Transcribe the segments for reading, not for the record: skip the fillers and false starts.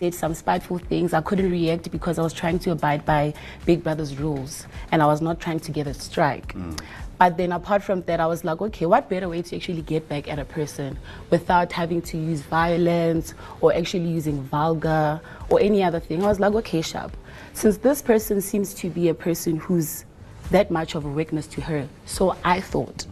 Did some spiteful things. I couldn't react because I was trying to abide by Big Brother's rules and I was not trying to get a strike. But then apart from that, I was like, okay, what better way to actually get back at a person without having to use violence or actually using vulgar or any other thing? I was like, okay, sharp. Since this person seems to be a person who's that much of a weakness to her, so I thought,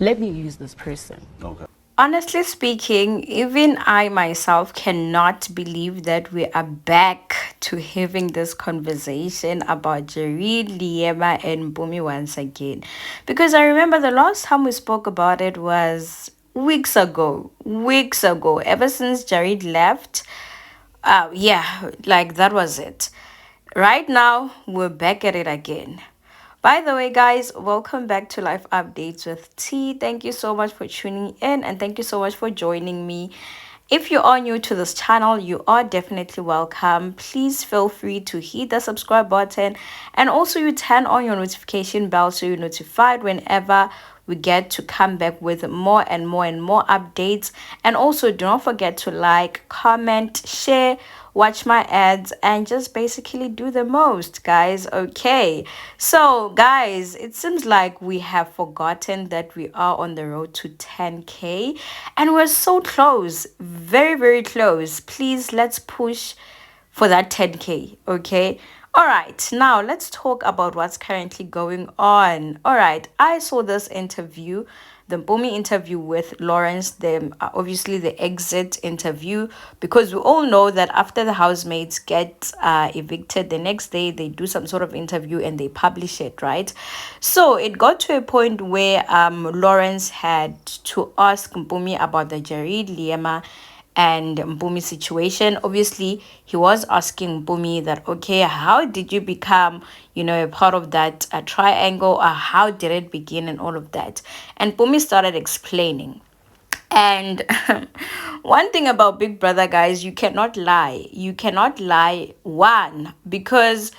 let me use this person. Okay. Honestly speaking, even I myself cannot believe that we are back to having this conversation about Jareed, Liema, and Mpumi once again. Because I remember the last time we spoke about it was weeks ago. Weeks ago. Ever since Jareed left, yeah, like that was it. Right now, we're back at it again. By the way, guys, welcome back to Life Updates with T. Thank you so much for tuning in and thank you so much for joining me. If you are new to this channel, you are definitely welcome. Please feel free to hit the subscribe button and also you turn on your notification bell so you're notified whenever we get to come back with more and more and more updates. And also do not forget to like, comment, share, watch my ads, and just basically do the most, guys. Okay, so guys, it seems like we have forgotten that we are on the road to 10K and we're so close, very, very close. Please, let's push for that 10K. Okay, all right, now let's talk about what's currently going on. All right, I saw this interview, the Mpumi interview with Lawrence, obviously the exit interview, because we all know that after the housemates get evicted, the next day they do some sort of interview and they publish it, right? So it got to a point where Lawrence had to ask Mpumi about the Jareed, Liema, and Mpumi situation. Obviously, he was asking Mpumi that, okay, how did you become, a part of that triangle, or how did it begin and all of that? And Mpumi started explaining. And one thing about Big Brother, guys, you cannot lie. You cannot lie, one, because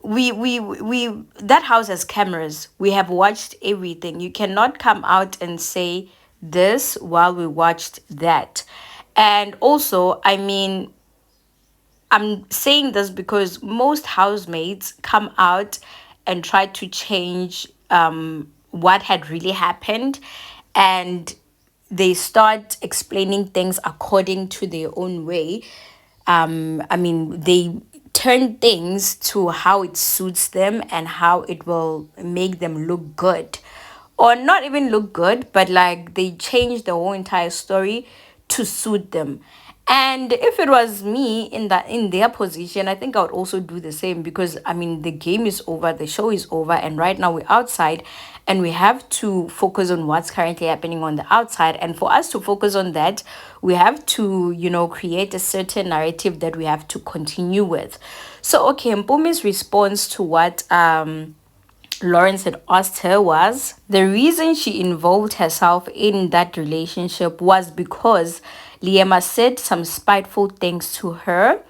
we that house has cameras. We have watched everything. You cannot come out and say this while we watched that. And also, I mean, I'm saying this because most housemates come out and try to change what had really happened, and they start explaining things according to their own way. I mean, they turn things to how it suits them and how it will make them look good, or not even look good, but like they change the whole entire story to suit them. And if it was me in their position, I think I would also do the same, because I mean the game is over, the show is over, and right now we're outside and we have to focus on what's currently happening on the outside. And for us to focus on that, we have to, create a certain narrative that we have to continue with. So okay, Mpumi's response to what Lawrence had asked her was the reason she involved herself in that relationship was because Liema said some spiteful things to her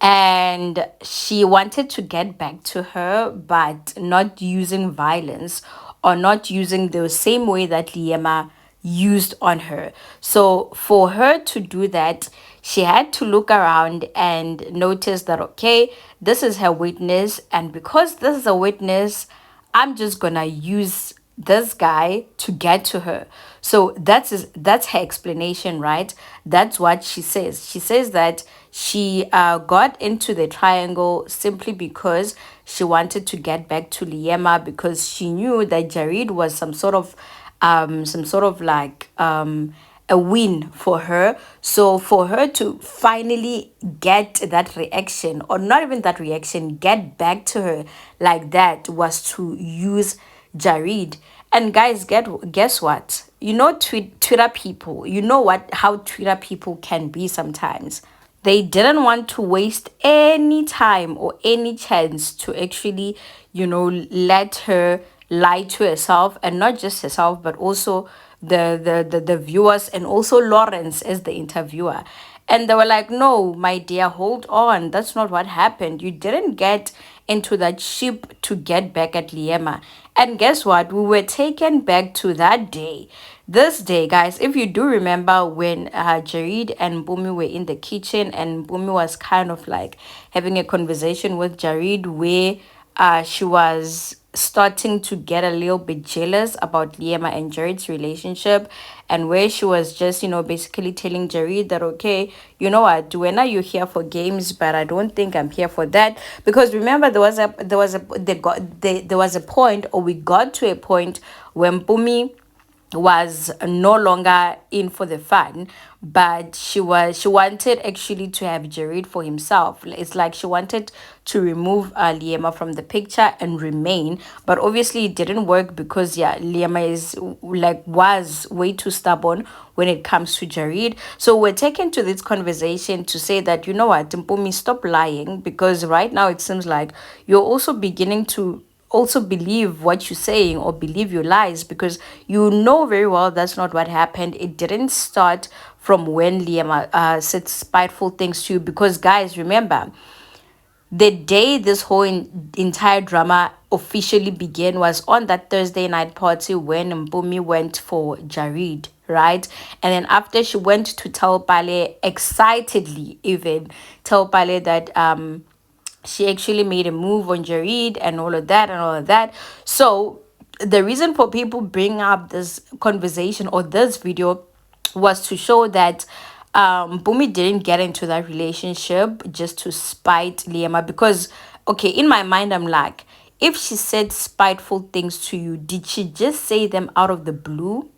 and she wanted to get back to her, but not using violence or not using the same way that Liema used on her. So for her to do that, she had to look around and notice that, okay, this is her witness, and because this is a witness, I'm just gonna use this guy to get to her. So that's her explanation, right? That's what she says. She says that she got into the triangle simply because she wanted to get back to Liema, because she knew that Jareed was some sort of a win for her. So for her to finally get that reaction, or not even that reaction, get back to her like that, was to use Jareed. And guys, guess what? Twitter people, how Twitter people can be sometimes. They didn't want to waste any time or any chance to actually, let her lie to herself, and not just herself, but also the viewers, and also Lawrence as the interviewer. And they were like, no, my dear, hold on, that's not what happened. You didn't get into that ship to get back at Liema. And guess what? We were taken back to that day. This day, guys, if you do remember when Jareed and Mpumi were in the kitchen, and Mpumi was kind of like having a conversation with Jareed where she was starting to get a little bit jealous about Liema and Jared's relationship, and where she was just, basically telling Jareed that, okay, you know what, Duena, you're here for games, but I don't think I'm here for that. Because remember, there was a point, or we got to a point when Mpumi was no longer in for the fun, but she wanted actually to have Jareed for himself. It's like she wanted to remove Liema from the picture and remain, but obviously it didn't work because Liema was way too stubborn when it comes to Jareed. So we're taken to this conversation to say that, you know what, Mpumi, stop lying, because right now it seems like you're also beginning to also believe what you're saying, or believe your lies, because you know very well that's not what happened. It didn't start from when Liema said spiteful things to you. Because guys, remember, the day this whole entire drama officially began was on that Thursday night party when Mpumi went for Jareed, right? And then after she went to tell Pale, excitedly even tell Pale that she actually made a move on Jareed and all of that and all of that. So the reason for people bringing up this conversation or this video was to show that Bumi didn't get into that relationship just to spite Liema. Because, okay, in my mind, I'm like, if she said spiteful things to you, did she just say them out of the blue?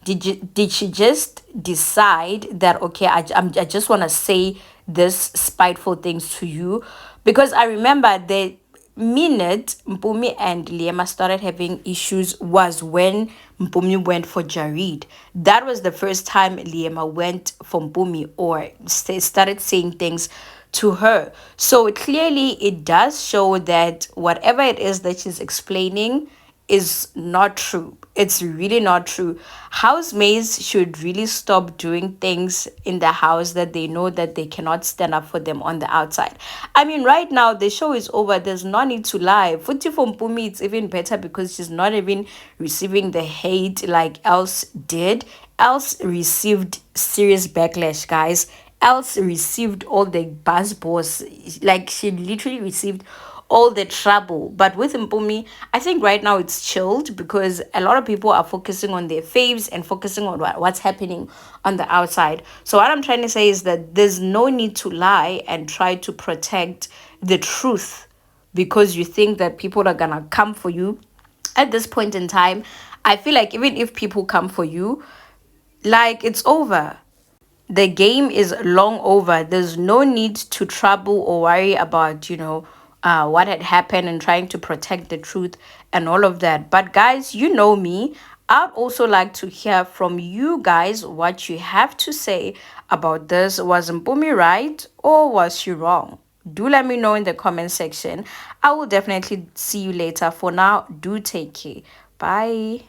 Did she just decide that, okay, I just want to say this spiteful things to you? Because I remember the minute Mpumi and Liema started having issues was when Mpumi went for Jareed. That was the first time Liema went for Mpumi, or started saying things to her. So clearly it does show that whatever it is that she's explaining is not true. It's really not true. Housemates should really stop doing things in the house that they know that they cannot stand up for them on the outside. I mean, right now the show is over. There's no need to lie. Futi for Mpumi, it's even better because she's not even receiving the hate like Else did. Else received serious backlash, guys. Else received all the buzz balls. Like, she literally received all the trouble. But with Mpumi, I think right now it's chilled because a lot of people are focusing on their faves and focusing on what's happening on the outside. So what I'm trying to say is that there's no need to lie and try to protect the truth because you think that people are gonna come for you. At this point in time, I feel like even if people come for you, like, it's over. The game is long over. There's no need to trouble or worry about, what had happened and trying to protect the truth and all of that. But guys, you know me. I'd also like to hear from you guys what you have to say about this. Was Mpumi right or was she wrong? Do let me know in the comment section. I will definitely see you later. For now, do take care. Bye.